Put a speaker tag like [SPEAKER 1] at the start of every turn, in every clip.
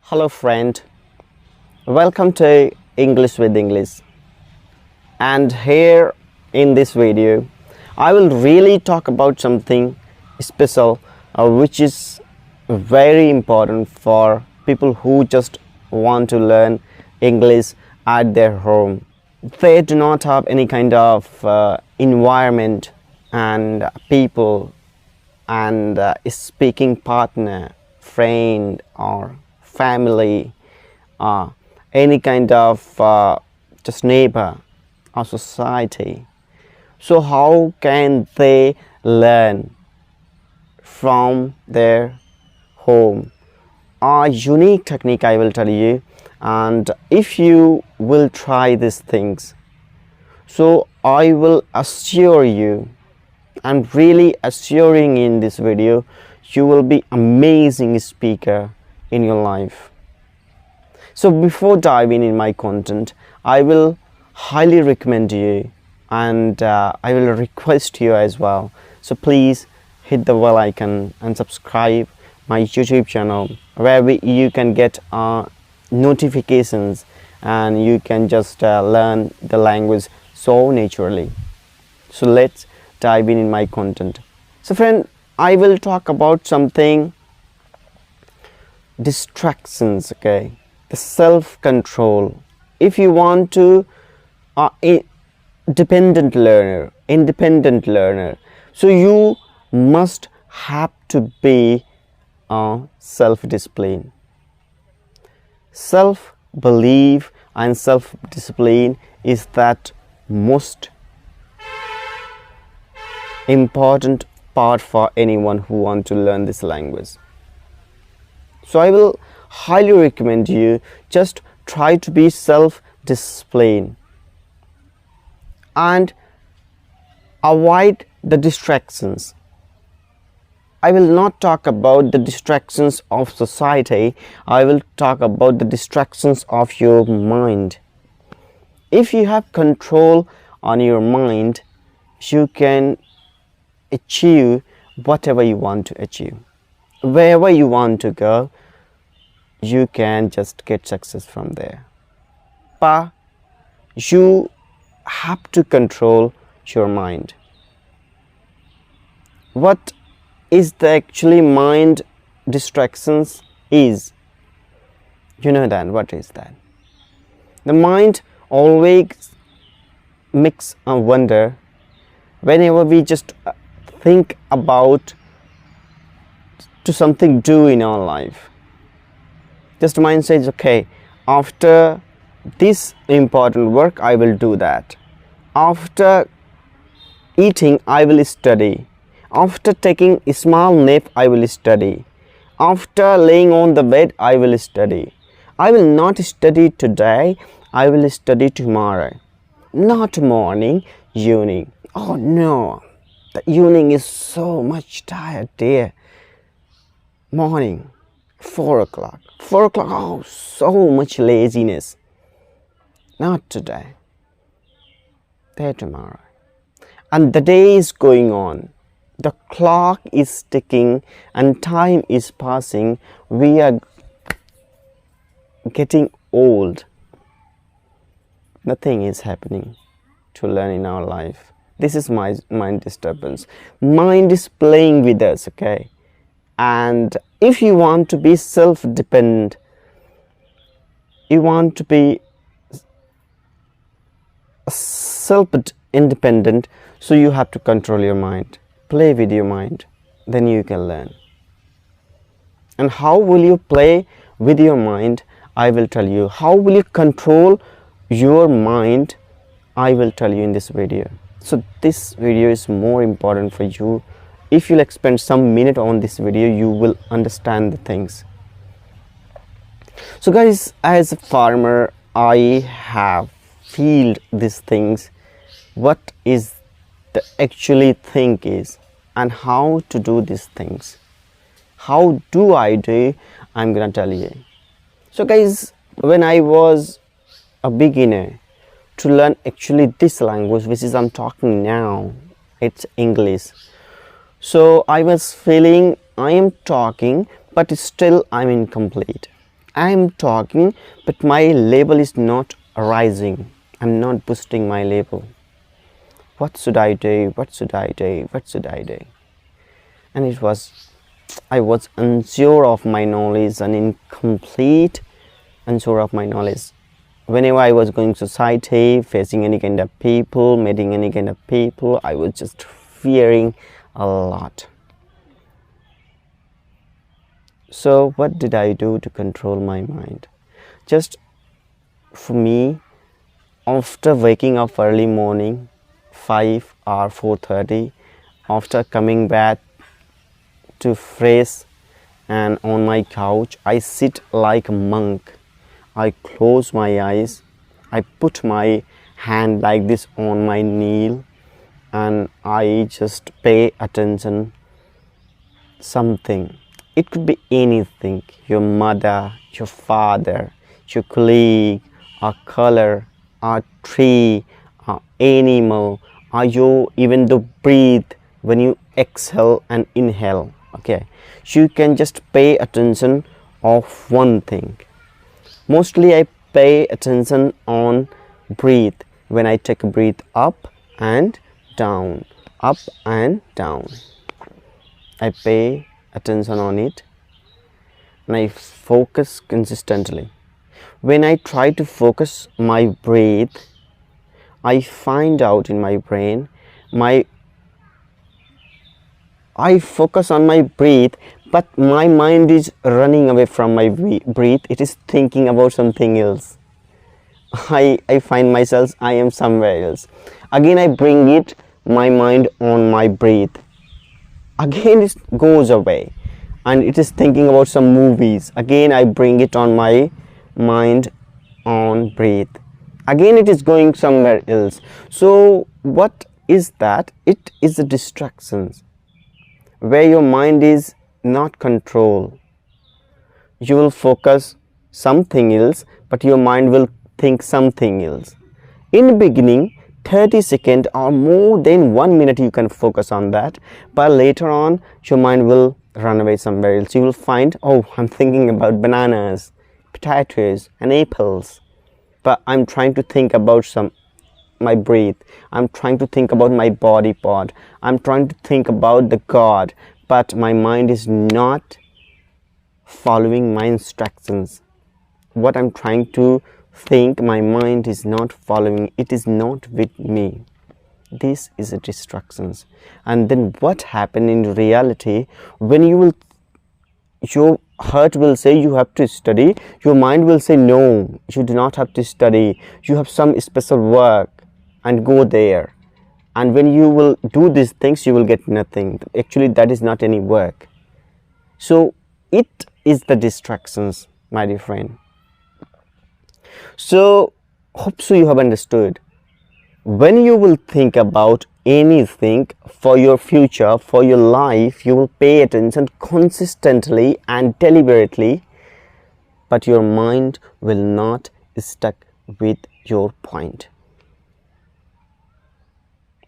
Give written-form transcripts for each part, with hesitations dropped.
[SPEAKER 1] Hello friend, welcome to English with English, and here in this video I will really talk about something special which is very important for people who just want to learn English at their home. They do not have any kind of environment and people and speaking partner, friend or family, any kind of just neighbor or society. So how can they learn from their home? A unique technique I will tell you, and if you will try these things, so I will assure you, and really assuring in this video, you will be amazing speaker in your life. So before diving in my content, I will highly recommend you and I will request you as well, so please hit the bell icon and subscribe my YouTube channel, where you can get notifications and you can just learn the language so naturally. So let's dive in my content. So friend, I will talk about something distractions, okay, the self-control. If you want to independent learner, so you must have to be self-discipline. Self-belief and self-discipline is that most important part for anyone who want to learn this language. So I will highly recommend you just try to be self-disciplined and avoid the distractions. I will not talk about the distractions of society, I will talk about the distractions of your mind. If you have control on your mind, you can achieve whatever you want to achieve. Wherever you want to go, you can just get success from there. But you have to control your mind. What is the actually mind distractions is? You know that, what is that? The mind always makes a wonder whenever we just think about to something do in our life. Just mind says, okay, after this important work I will do that. After eating I will study. After taking a small nap I will study. After laying on the bed I will study. I will not study today, I will study tomorrow. Not morning, evening. Oh no, the evening is so much tired, dear. Morning, 4 o'clock. 4 o'clock, oh, so much laziness. Not today, there tomorrow. And the day is going on. The clock is ticking and time is passing. We are getting old. Nothing is happening to learn in our life. This is my mind disturbance. Mind is playing with us, okay? And if you want to be self-dependent, you want to be self-independent, so you have to control your mind, play with your mind, then you can learn. And how will you play with your mind? I will tell you. How will you control your mind? I will tell you in this video. So this video is more important for you. If you'll spend some minute on this video, you will understand the things. So guys, as a farmer, I have felt these things. What is the actually thing is, and how to do these things. How do I do? I'm gonna tell you. So guys, when I was a beginner to learn actually this language which is I'm talking now, it's English. So I was feeling I am talking but still I'm incomplete. I am talking, but my level is not rising. I'm not boosting my level. What should I do? What should I do? What should I do? And I was unsure of my knowledge and incomplete, unsure of my knowledge. Whenever I was going society, facing any kind of people, meeting any kind of people, I was just fearing a lot. So what did I do to control my mind? Just for me, after waking up early morning, 5 or 4:30, after coming back to fresh and on my couch, I sit like a monk. I close my eyes, I put my hand like this on my knee, and I just pay attention something. It could be anything, your mother, your father, your colleague, a color, a tree, a animal, or you even the breathe when you exhale and inhale. Okay, you can just pay attention of one thing. Mostly I pay attention on breathe. When I take a breath up and down, up and down, I pay attention on it and I focus consistently. When I try to focus my breath, I find out in my brain, I focus on my breath, but my mind is running away from my breath. It is thinking about something else. I find myself, I am somewhere else. Again, I bring it, my mind on my breath. Again, it goes away and it is thinking about some movies. Again, I bring it on my mind on breath. Again, it is going somewhere else. So, what is that? It is the distractions where your mind is not control. You will focus something else, but your mind will think something else. In the beginning, 30 seconds or more than 1 minute you can focus on that, but later on your mind will run away somewhere else. You will find, oh, I'm thinking about bananas, potatoes and apples, but I'm trying to think about my breath. I'm trying to think about my body part. I'm trying to think about the God, but my mind is not following my instructions. What I'm trying to think, my mind is not following. It is not with me. This is a distractions. And then what happened in reality, when your heart will say you have to study, your mind will say no, you do not have to study, you have some special work and go there. And when you will do these things, you will get nothing. Actually, that is not any work. So it is the distractions, my dear friend. So hope so you have understood. When you will think about anything for your future, for your life, you will pay attention consistently and deliberately, but your mind will not stuck with your point.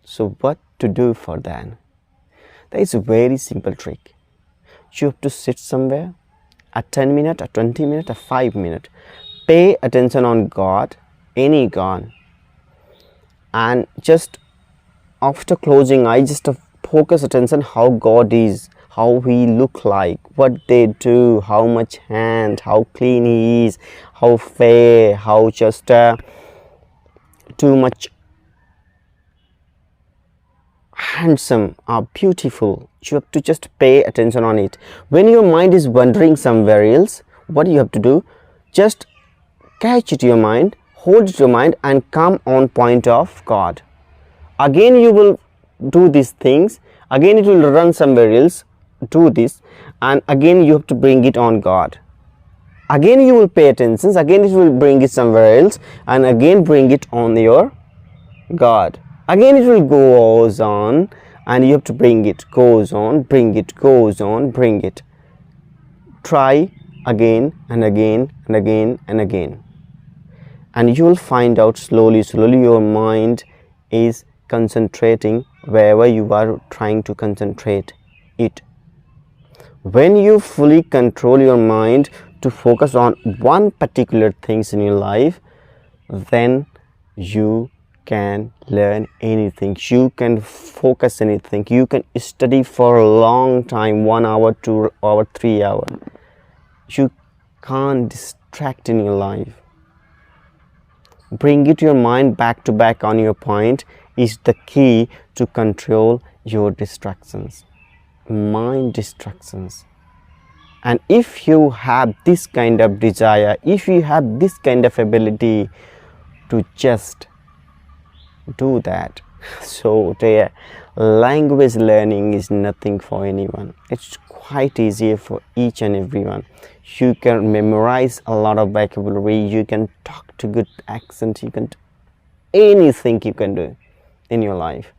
[SPEAKER 1] So what to do for that? That is a very simple trick. You have to sit somewhere at 10 minutes, at 20 minutes, at 5 minutes. Pay attention on God, any God, and just after closing eyes, just focus attention how God is, how He look like, what they do, how much hand, how clean He is, how fair, how just too much handsome or beautiful. You have to just pay attention on it. When your mind is wandering somewhere else, what you have to do? Just catch it to your mind, hold it to your mind and come on point of God. Again you will do these things, again it will run somewhere else, do this, and again you have to bring it on God. Again you will pay attention, again it will bring it somewhere else, and again bring it on your God. Again it will goes on, and you have to bring it, goes on, bring it, goes on, bring it. Try again and again and again and again, and you will find out slowly your mind is concentrating wherever you are trying to concentrate it. When you fully control your mind to focus on one particular things in your life, then you can learn anything, you can focus anything, you can study for a long time, 1 hour, 2 hour, 3 hour. You can't distract in your life. Bring it your mind back to back on your point is the key to control your distractions, mind distractions. And if you have this kind of desire, if you have this kind of ability to just do that, so the language learning is nothing for anyone. It's quite easier for each and everyone. You can memorize a lot of vocabulary, you can talk to good accent, you can anything you can do in your life.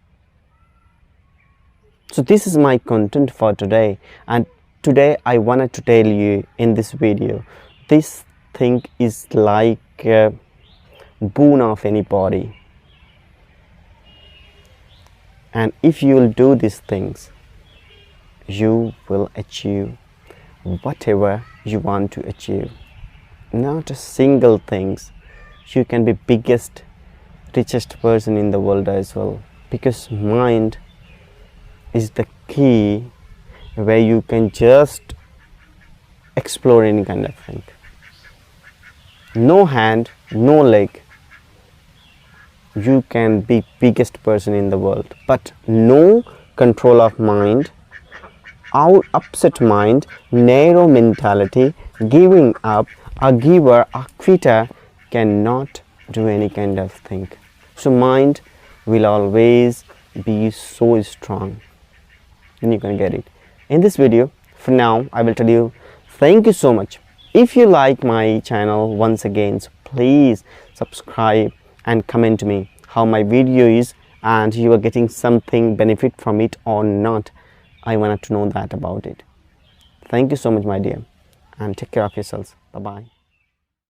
[SPEAKER 1] So this is my content for today, and today I wanted to tell you in this video, this thing is like a boon of anybody, and if you will do these things, you will achieve whatever you want to achieve. Not a single things. You can be biggest, richest person in the world as well, because mind is the key where you can just explore any kind of thing. No hand, no leg, you can be biggest person in the world, but no control of mind, our upset mind, narrow mentality, giving up, a giver, a quitter cannot do any kind of thing. So mind will always be so strong, and you can get it. In this video, for now, I will tell you thank you so much. If you like my channel, once again, so please subscribe and comment me how my video is and you are getting something benefit from it or not. I wanted to know that about it. Thank you so much, my dear, and take care of yourselves. Bye bye.